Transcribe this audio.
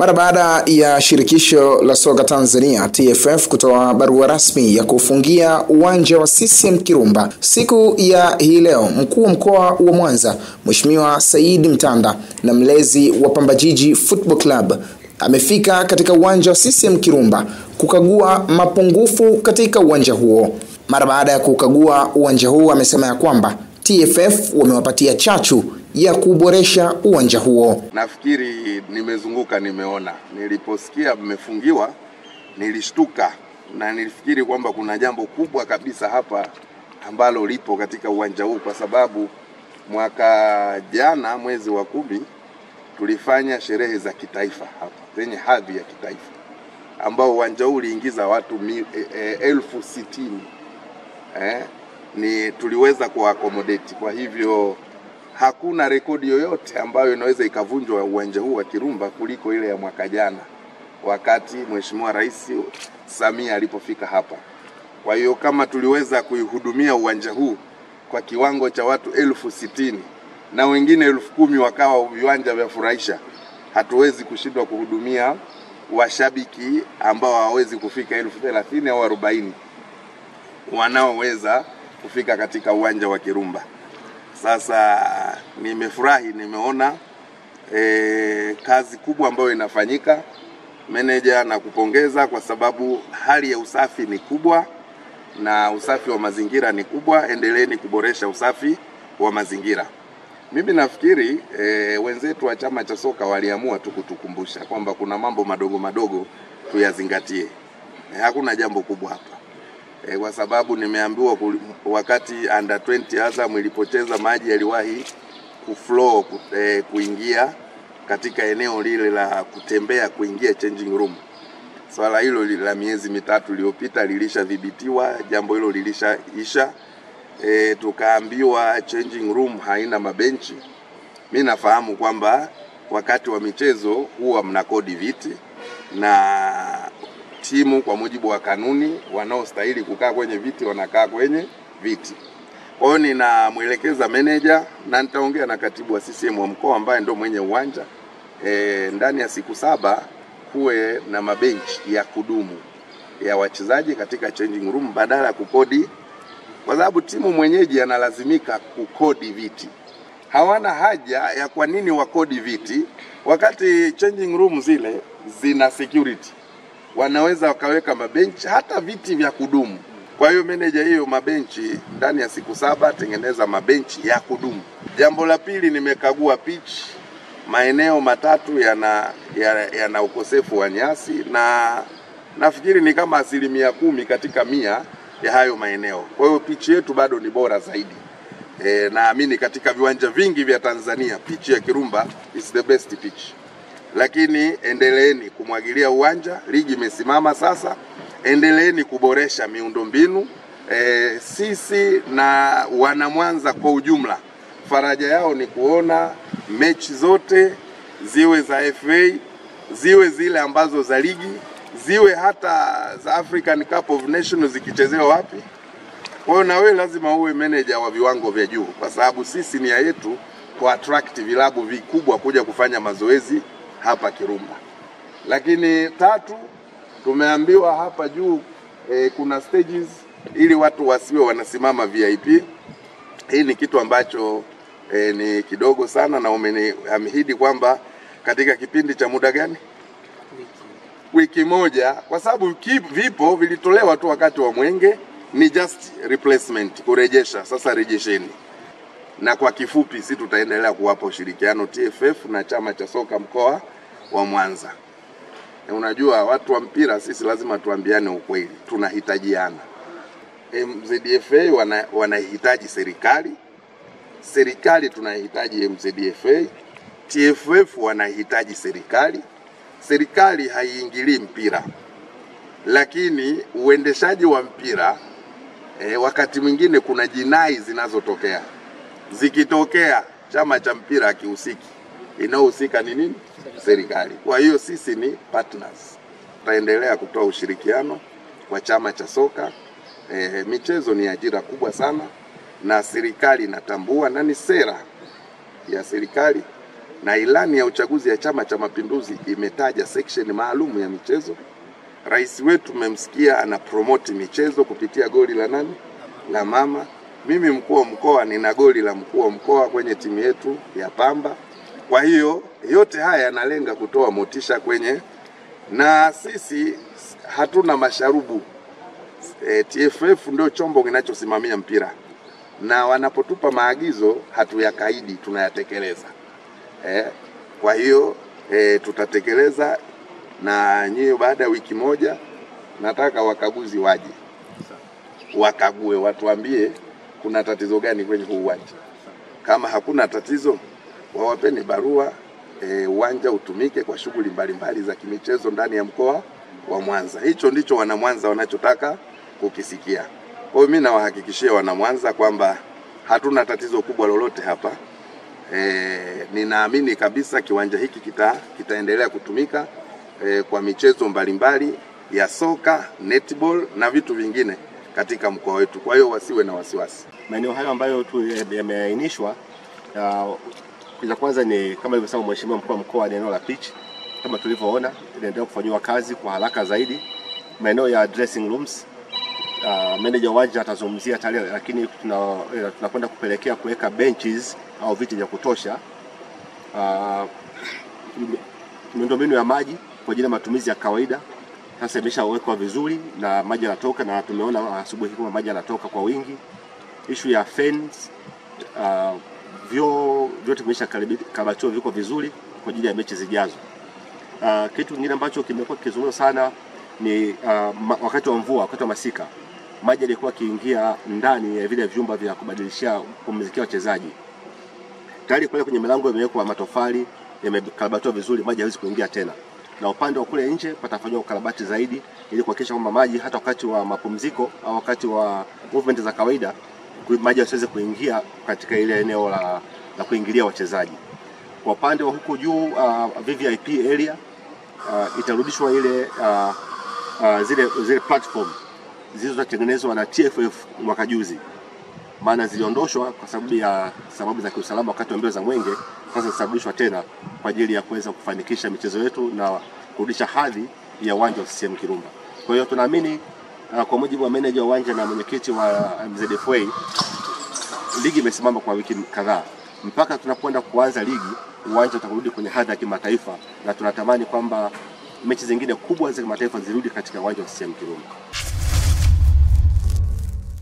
Mara baada ya shirikisho la soka Tanzania TFF kutoa barua rasmi ya kufungia uwanja wa CCM Kirumba siku ya hii leo, mkuu wa mkoa wa Mwanza Mheshimiwa Said Mtanda na mlezi wa Pamba Jiji Football Club amefika katika uwanja wa CCM Kirumba kukagua mapungufu katika uwanja huo. Mara baada ya kukagua uwanja huo, amesema ya kwamba TFF wamewapatia chachu ya kuboresha uwanja huo. Nafikiri nimezunguka, nimeona. Niliposikia mmefungiwa nilishtuka na nilifikiri kwamba kuna jambo kubwa kabisa hapa ambalo lipo katika uwanja huu, kwa sababu mwaka jana mwezi wa 10 tulifanya sherehe za kitaifa hapa zenye hadhi ya kitaifa, ambao uwanja huu uliingiza watu 60,000. Ni tuliweza kuaccommodate. Kwa hivyo hakuna rekodi yoyote ambayo inaweza ikavunjwa uwanja huu wa Kirumba kuliko ile ya mwaka jana wakati Mheshimiwa Rais Samia alipofika hapa. Kwa hiyo kama tuliweza kuihudumia uwanja huu kwa kiwango cha watu 60,000 na wengine 10,000 wakawa viwanja vya furahisha, hatuwezi kushindwa kuhudumia washabiki ambao hawawezi kufika 30,000 au 40 wanaoweza kufika katika uwanja wa Kirumba. Sasa nimefurahi, nimeona kazi kubwa ambayo inafanyika. Meneja na kupongeza kwa sababu hali ya usafi ni kubwa na usafi wa mazingira ni kubwa. Endeleeni kuboresha usafi wa mazingira. Mimi nafikiri wenzetu wa chama cha soka waliamua tu kutukumbusha kwamba kuna mambo madogo madogo tuyazingatie. Hakuna jambo kubwa hapa. Kwa sababu nimeambiwa wakati under 20 Azam ilipocheza, maji yaliwahi kuflow kuingia katika eneo lile la kutembea kuingia changing room. Swala hilo la miezi 3 iliyopita lilishadhibitiwa, jambo hilo lilishaisha. Tukaambiwa changing room haina mabenchi. Mimi nafahamu kwamba wakati wa michezo huwa mnakodi viti na timu kwa mujibu wa kanuni wanaostahili kukaa kwenye viti wanakaa kwenye viti. Kwa hiyo ninamuelekeza meneja na nitaongea na katibu wa CCM wa mkoa ambaye ndio mwenye uwanja, ndani ya siku 7 kuwe na mabenchi ya kudumu ya wachezaji katika changing room badala ya kukodi, kwa sababu timu mwenyeji analazimika kukodi viti. Hawana haja ya kwa nini wakodi viti wakati changing room zile zina security. Wanaweza wakaweka mabenchi hata viti vya kudumu. Kwa hiyo meneja, hiyo mabenchi ndani ya siku 7 tengeneza mabenchi ya kudumu. Jambo la pili, nimekagua pitch. Maeneo 3 yana ukosefu wa nyasi na nafikiri ni kama 10% katika 100 ya hayo maeneo. Kwa hiyo pitch yetu bado ni bora zaidi. Naamini katika viwanja vingi vya Tanzania pitch ya Kirumba is the best pitch. Lakini endeleeni kumwagilia uwanja, ligi imesimama sasa. Endeleeni kuboresha miundombinu. Sisi na wana Mwanza kwa ujumla, faraja yao ni kuona mechi zote, ziwe za FA, ziwe zile ambazo za ligi, ziwe hata za African Cup of Nations zikichezewa wapi. Kwa hiyo na wewe lazima uwe manager wa viwango vya juu, kwa sababu sisi nia yetu kwa attract vilabu vikubwa kuja kufanya mazoezi hapa Kirumba. Lakini 3, tumeambiwa hapa juu kuna stages ili watu wasiwe wanasimama VIP. Hii ni kitu ambacho ni kidogo sana, na umeniahidi kwamba katika kipindi cha muda gani? Wiki moja, kwa sababu vipo vilitolewa tu wakati wa Mwenge, ni just replacement, kurejesha. Sasa rejesheni. Na kwa kifupi, sisi tutaendelea kuwapa ushirikiano TFF na chama cha soka mkoa wa Mwanza. Unajua watu wa mpira sisi lazima tuambiane ukweli, tunahitajiana. MZDFA wanahitaji serikali tunahitaji MZDFA, TFF wanahitaji serikali haiingilii mpira. Lakini uendeshaji wa mpira wakati mwingine kuna jinai zinazotokea. Zikitokea chama cha mpira hakihusiki, inaohusika ni nini? Serikali. Kwa hiyo sisi ni partners. Tutaendelea kutoa ushirikiano kwa chama cha soka. Michezo ni ajira kubwa sana na serikali inatambua, na ni sera ya serikali na ilani ya uchaguzi ya Chama cha Mapinduzi imetaja section maalum ya michezo. Rais wetu mmemsikia ana promote michezo kupitia goli la nani? La mama. Mimi mkuu wa mkoa nina goli la mkuu wa mkoa kwenye timu yetu ya Pamba. Kwa hiyo yote haya yanalenga kutoa motisha kwenye, na sisi hatuna masharubu. TFF ndio chombo kinachosimamia mpira, na wanapotupa maagizo hatuyakaidi, tunayatekeleza. Kwa hiyo tutatekeleza, na nyinyi baada ya wiki moja nataka wakaguzi waje wakague, watuambie kuna tatizo gani kwenye huu uwanja. Kama hakuna tatizo, wawapeni barua, uwanja utumike kwa shughuli mbalimbali za kimichezo ndani ya mkoa wa Mwanza. Hicho ndicho wana Mwanza wanachotaka kukisikia. Kwa hiyo mimi nawahakikishia wana Mwanza kwamba hatuna tatizo kubwa lolote hapa. Ninaamini kabisa kiwanja hiki kitaendelea kutumika kwa michezo mbalimbali ya soka, netball na vitu vingine katika mkoa wetu. Kwa hiyo wasiwe na wasiwasi. Maeneo hayo ambayo tu yameainishwa, kwa kwanza ni kama alivyosema Mheshimiwa Mkuu wa Mkoa, ni eneo la pitch kama tulivyoona inaendelea kufanywa kazi kwa haraka zaidi. Maeneo ya dressing rooms, manager uwanja atazungumzia tarehe, lakini tunakwenda kupelekea kuweka benches au viti vya kutosha. Miundombinu ya maji kwa ajili ya matumizi ya kawaida sasa imeshawekwa vizuri na maji yanatoka, na tumeona asubuhi kama maji yanatoka kwa wingi. Issue ya fans, vyote vimeshakarabatiwa, viko vizuri kwa ajili ya mechi zijazo. Kitu kingine ambacho kimekuwa kizungumzwa sana ni wakati wa mvua, wakati wa masika, maji yalikuwa kiingia ndani ya vile vyumba vya kubadilishia kupumzikia wachezaji. Tayari kwenye milango imewekwa matofali, yamekarabatiwa vizuri, maji hawezi kuingia tena. Na upande wa kule nje patafanywa ukarabati zaidi ili kuhakikisha kwamba maji hata wakati wa mapumziko au wakati wa movement za kawaida maji yasiweze kuingia katika ile eneo la kuingilia wachezaji. Kwa upande wa huko juu, VVIP area itarudishwa ile zile platform zilizotengenezwa na TFF mwaka juzi, maana ziliondoshwa kwa sababu za kiusalama wakati wa mbio za Mwenge. Sasa zitarudishwa tena kwa ajili ya kuweza kufanikisha michezo yetu na kurudisha hadhi ya uwanja wa CCM Kirumba. Kwa hiyo tunaamini, kwa mujibu wa manager wa uwanja na mwenyekiti wa MZFA, ligi imesimama kwa wiki kadhaa. Mpaka tunapoenda kuanza ligi, uwanja utarudi kwenye hadhi ya kimataifa, na tunatamani kwamba mechi zingine kubwa za kimataifa zirudi katika uwanja wa CCM Kirumba.